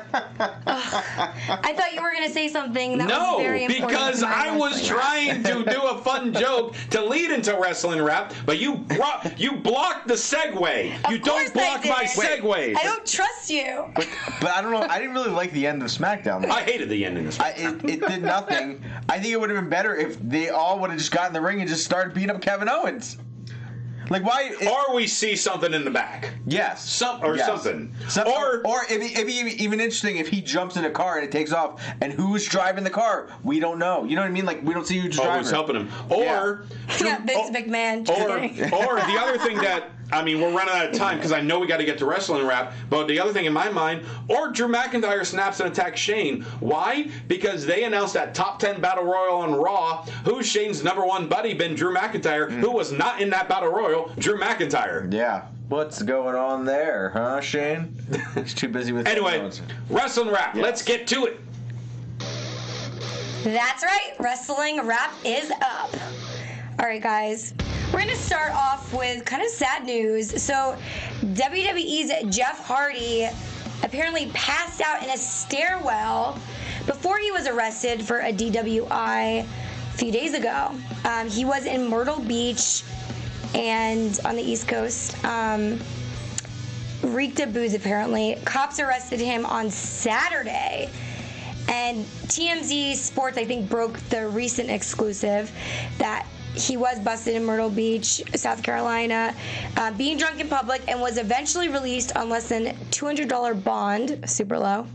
thought you were going to say something that was very important. No, because I was trying to do a fun joke to lead into wrestling rap, but you blocked the segue. You don't block my segues. I don't trust you. But I don't know. I didn't really like the end of SmackDown. I hated the ending of SmackDown. It did nothing. I think it would have been better if they all would have just got in the ring and just started beating up Kevin Owens. Like, why? Or we see something in the back. Yes. Something. Or it'd be even interesting if he jumps in a car and it takes off, and who's driving the car? We don't know. You know what I mean? Like, we don't see who's driving. Who's helping him? Or Vince McMahon. Or the other thing that, I mean, we're running out of time because I know we got to get to wrestling rap, but the other thing in my mind, or Drew McIntyre snaps and attacks Shane. Why? Because they announced that top 10 battle royal on Raw. Who's Shane's number one buddy been? Drew McIntyre, who was not in that battle royal. Drew McIntyre. Yeah. What's going on there, huh, Shane? He's too busy with... Anyway, wrestling rap. Yes. Let's get to it. That's right. Wrestling rap is up. All right, guys. We're going to start off with kind of sad news. So, WWE's Jeff Hardy apparently passed out in a stairwell before he was arrested for a DWI a few days ago. He was in Myrtle Beach and on the East Coast. Reeked of booze, apparently. Cops arrested him on Saturday. And TMZ Sports, I think, broke the recent exclusive that he was busted in Myrtle Beach, South Carolina, being drunk in public, and was eventually released on less than $200 bond, super low.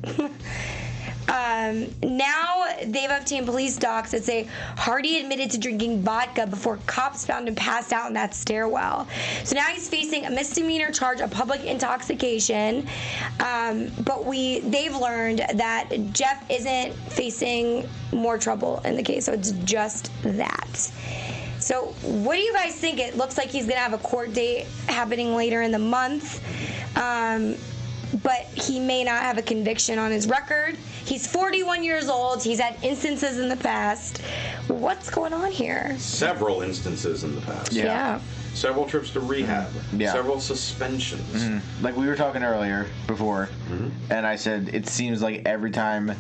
Now they've obtained police docs that say Hardy admitted to drinking vodka before cops found him passed out in that stairwell. So now he's facing a misdemeanor charge of public intoxication. But they've learned that Jeff isn't facing more trouble in the case, so it's just that. So what do you guys think? It looks like he's going to have a court date happening later in the month. But he may not have a conviction on his record. He's 41 years old. He's had instances in the past. What's going on here? Several instances in the past. Yeah. Several trips to rehab. Yeah. Several suspensions. Mm-hmm. Like we were talking earlier before, and I said it seems like every time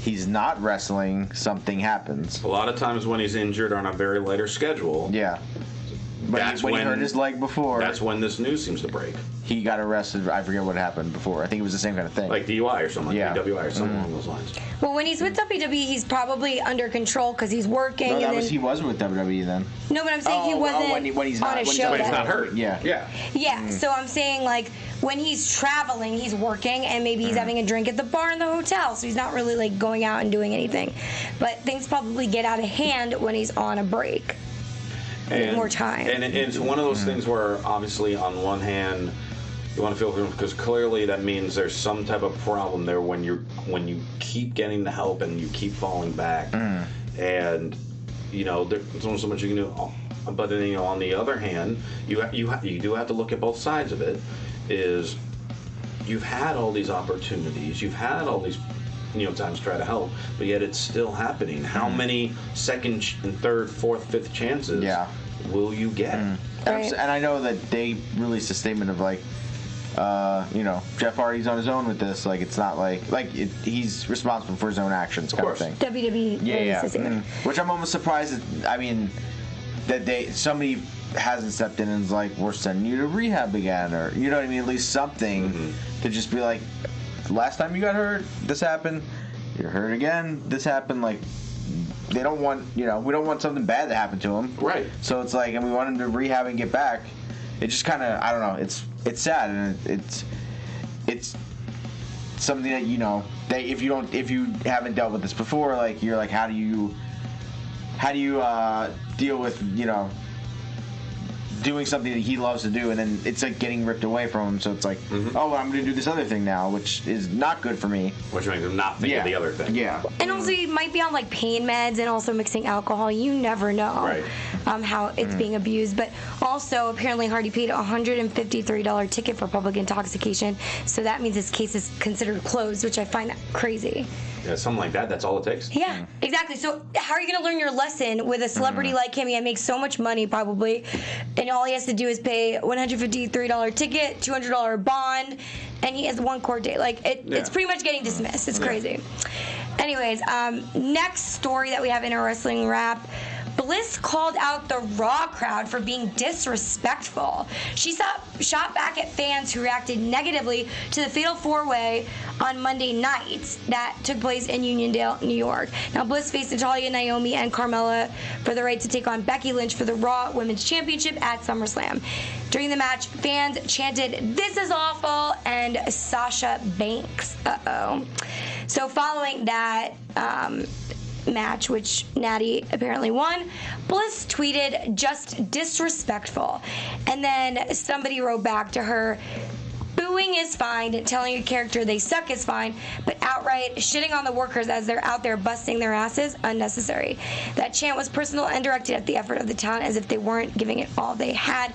he's not wrestling, something happens. A lot of times when he's injured on a very later schedule. Yeah. But when he hurt his leg before. That's when this news seems to break. He got arrested. I forget what happened before. I think it was the same kind of thing. Like DUI or something. Yeah. Like DWI or something along those lines. Well, when he's with WWE, he's probably under control because he's working. No, he wasn't with WWE then. No, but I'm saying he wasn't when he's not, on a when show. When he's not hurt. Yeah. Yeah. Yeah, so I'm saying, like, when he's traveling, he's working, and maybe he's having a drink at the bar in the hotel, so he's not really, like, going out and doing anything. But things probably get out of hand when he's on a break. And more time. And it's one of those things where, obviously, on one hand, you want to feel for him because clearly that means there's some type of problem there when you keep getting the help and you keep falling back, and there's only so much you can do. But then on the other hand, you do have to look at both sides of it. Is you've had all these opportunities, you've had all these times try to help, but yet it's still happening. How many second and third, fourth, fifth chances will you get? Right. And I know that they released a statement of like, Jeff Hardy's on his own with this. Like, it's not like he's responsible for his own actions, kind of thing. WWE, Which I'm almost surprised that somebody hasn't stepped in and is like, we're sending you to rehab again, or you know what I mean? At least something to just be like, last time you got hurt, this happened. You're hurt again, this happened. Like, they don't want, we don't want something bad to happen to him. Right. So it's like, and we want him to rehab and get back. It just kind of, I don't know. It's sad, and it's something that that if you haven't dealt with this before, like you're like, how do you deal with doing something that he loves to do, and then it's like getting ripped away from him. So it's like, oh, I'm going to do this other thing now, which is not good for me. Which makes him not think of the other thing. Yeah. And also, he might be on like pain meds and also mixing alcohol. You never know how it's being abused. But also, apparently, Hardy paid a $153 ticket for public intoxication. So that means his case is considered closed, which I find crazy. Yeah, something like that. That's all it takes. Yeah, exactly. So how are you going to learn your lesson with a celebrity like him? He makes so much money, probably, and all he has to do is pay $153 ticket, $200 bond, and he has one court date. Like, it's pretty much getting dismissed. It's crazy. Anyways, next story that we have in our wrestling wrap. Bliss called out the Raw crowd for being disrespectful. She shot back at fans who reacted negatively to the Fatal 4-Way on Monday night that took place in Uniondale, New York. Now, Bliss faced Natalya, Naomi, and Carmella for the right to take on Becky Lynch for the Raw Women's Championship at SummerSlam. During the match, fans chanted, "This is awful," and Sasha Banks. So following that match, which Natty apparently won, Bliss tweeted, "Just disrespectful." And then somebody wrote back to her, "Booing is fine, and telling a character they suck is fine, but outright shitting on the workers as they're out there busting their asses, unnecessary." That chant was personal and directed at the effort of the talent as if they weren't giving it all they had.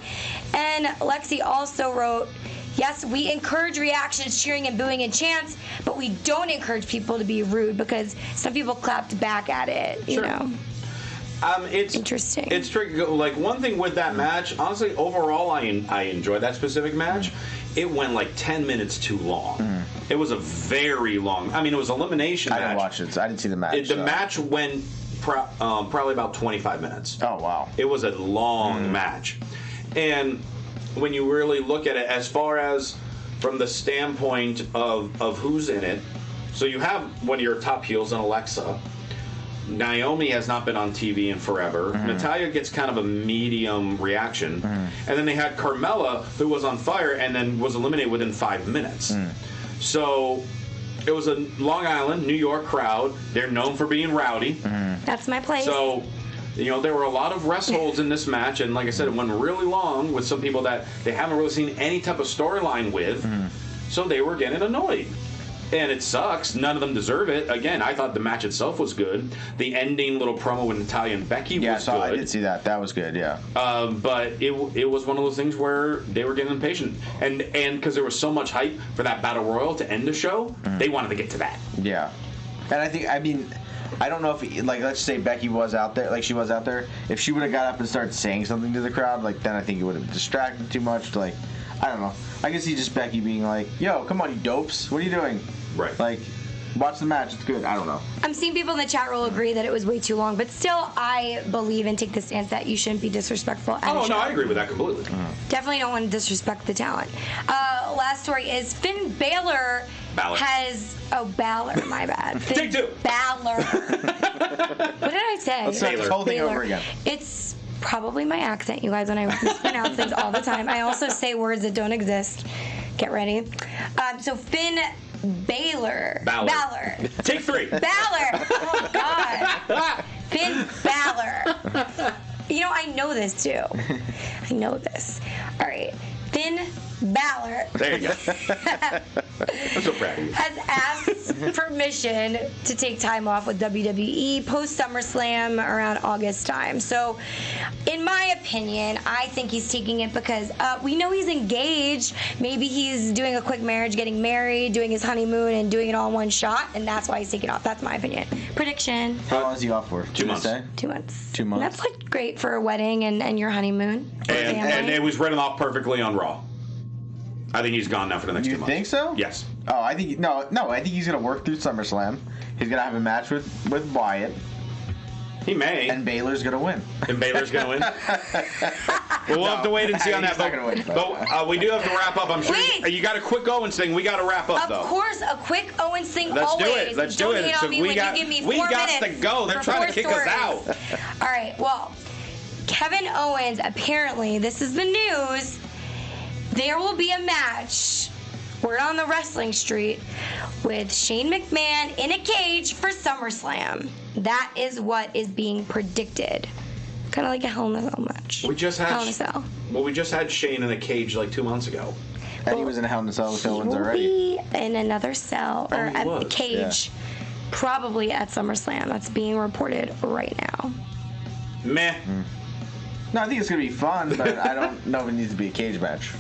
And Lexi also wrote, "Yes, we encourage reactions, cheering and booing and chants, but we don't encourage people to be rude because some people clapped back at it, you know." It's interesting. It's tricky. Like, one thing with that match, honestly, overall, I enjoyed that specific match. It went like 10 minutes too long. It was a very long. I mean, it was an elimination match. I didn't watch it. So I didn't see the match. The match went probably about 25 minutes. Oh, wow. It was a long match. And when you really look at it, as far as from the standpoint of who's in it, so you have one of your top heels in Alexa. Naomi has not been on TV in forever. Natalya gets kind of a medium reaction. And then they had Carmella, who was on fire and then was eliminated within 5 minutes. So it was a Long Island, New York crowd. They're known for being rowdy. That's my place. So, there were a lot of rest holds in this match. And like I said, it went really long with some people that they haven't really seen any type of storyline with. So they were getting annoyed. And it sucks. None of them deserve it. Again, I thought the match itself was good. The ending little promo with Natalya and Becky was good. I did see that. That was good, yeah. But it was one of those things where they were getting impatient. And because there was so much hype for that Battle Royal to end the show, they wanted to get to that. Yeah. And I don't know if, let's say Becky was out there, she was out there. If she would have got up and started saying something to the crowd, then I think it would have distracted too much. I don't know. I can see just Becky being like, "Yo, come on, you dopes. What are you doing?" Right. Watch the match. It's good. I don't know. I'm seeing people in the chat room agree that it was way too long, but still, I believe and take the stance that you shouldn't be disrespectful. Oh, no, I agree with that completely. Definitely don't want to disrespect the talent. Last story is Finn Balor has... Oh, Balor, my bad. Take two. Balor. What did I say? Let's start this whole thing over again. It's probably my accent, you guys, when I mispronounce things all the time. I also say words that don't exist. Get ready. So Finn Balor. Take three. Balor. Oh, God. Finn Balor. I know this, too. I know this. All right. Finn Balor. There you go. I'm so proud of you. Has asked permission to take time off with WWE post SummerSlam around August time. So, in my opinion, I think he's taking it because we know he's engaged. Maybe he's doing a quick marriage, getting married, doing his honeymoon, and doing it all in one shot, and that's why he's taking off. That's my opinion. Prediction. How long is he off for? 2 months. 2 months. 2 months. That's great for a wedding and your honeymoon. And it was written off perfectly on Raw. I think he's gone now for the next 2 months. You think so? Yes. Oh, I think I think he's gonna work through SummerSlam. He's gonna have a match with Wyatt, He may. And Baylor's going to win. And Baylor's going to win? We'll have to wait and see on that. He's not going to win. But we do have to wrap up. I'm sure you got a quick Owens thing. We got to wrap up, though. Of course, a quick Owens thing Let's always. do it. Let's do it. Don't hate on me when you give me 4 minutes to go. They're for trying to 4 kick us stories. out. All right, well, Keven Owens, apparently, this is the news, there will be a match, word on the wrestling street, with Shane McMahon in a cage for SummerSlam. That is what is being predicted. Kind of like a Hell in a Cell match. We just Hell in a Cell. we just had Shane in a cage like 2 months ago. And he was in a Hell in a Cell with Owens He will already. be in another cell, or he at was. the cage, probably at SummerSlam. That's being reported right now. Meh. No, I think it's going to be fun, but I don't know if it needs to be a cage match.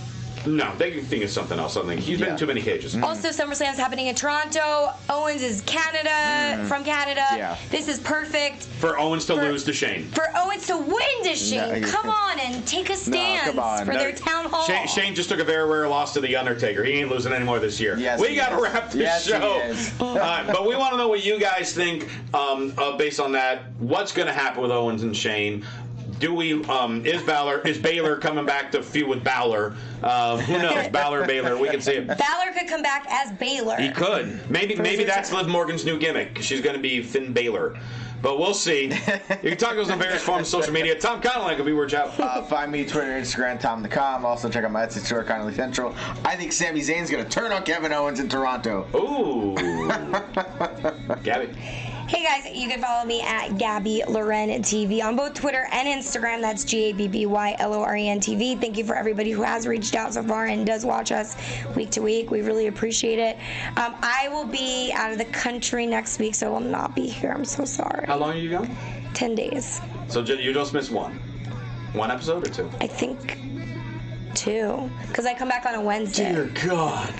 No, they can think of something else. He's been in too many cages. Also, SummerSlam's happening in Toronto. Owens is from Canada. Yeah. This is perfect. For Owens to lose to Shane. For Owens to win to Shane. No, Come on and take a stand come on. for their town hall. Shane just took a very rare loss to The Undertaker. He ain't losing anymore this year. Yes, we got to wrap this show. But we want to know what you guys think based on that. What's going to happen with Owens and Shane? Do we? Is Baylor coming back to feud with Balor? Who knows? Balor, Baylor. We can see it. Balor could come back as Baylor. He could. Maybe that's Liv Morgan's new gimmick. She's going to be Finn Balor. But we'll see. You can talk to us on various forms of social media. Tom Connolly, could be word out. Find me Twitter, Instagram, Tom.com. Also check out my Etsy store, Connolly Central. I think Sami Zayn's going to turn on Keven Owens in Toronto. Ooh. Gabby. Hey guys, you can follow me at Gabby Loren TV on both Twitter and Instagram. That's GABBYLOREN TV. Thank you for everybody who has reached out so far and does watch us week to week. We really appreciate it. I will be out of the country next week, so I will not be here. I'm so sorry. How long are you gone? 10 days. So you just missed one? One episode or 2? I think 2, because I come back on a Wednesday. Dear God.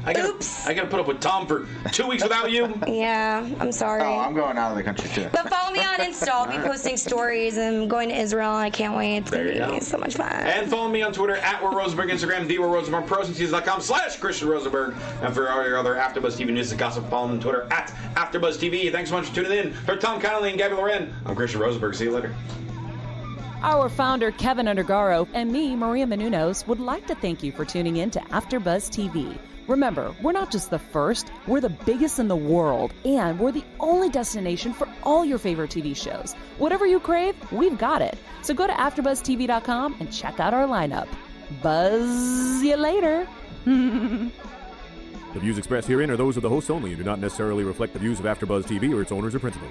Oops. I gotta put up with Tom for 2 weeks without you. Yeah, I'm sorry. Oh, I'm going out of the country too. But follow me on Insta. I'll be posting stories and going to Israel. I can't wait. It's going to be so much fun. And follow me on Twitter at @WhereRosenberg, Instagram @ProSeasons.com/ChristianRosenberg. And for all your other AfterBuzz TV news and gossip, follow me on Twitter at AfterBuzz TV. Thanks so much for tuning in. For Tom Connolly and Gabby Loren, I'm Christian Rosenberg. See you later. Our founder, Keven Undergaro, and me, Maria Menounos, would like to thank you for tuning in to AfterBuzz TV. Remember, we're not just the first, we're the biggest in the world, and we're the only destination for all your favorite TV shows. Whatever you crave, we've got it. So go to AfterBuzzTV.com and check out our lineup. Buzz you later. The views expressed herein are those of the hosts only and do not necessarily reflect the views of AfterBuzz TV or its owners or principals.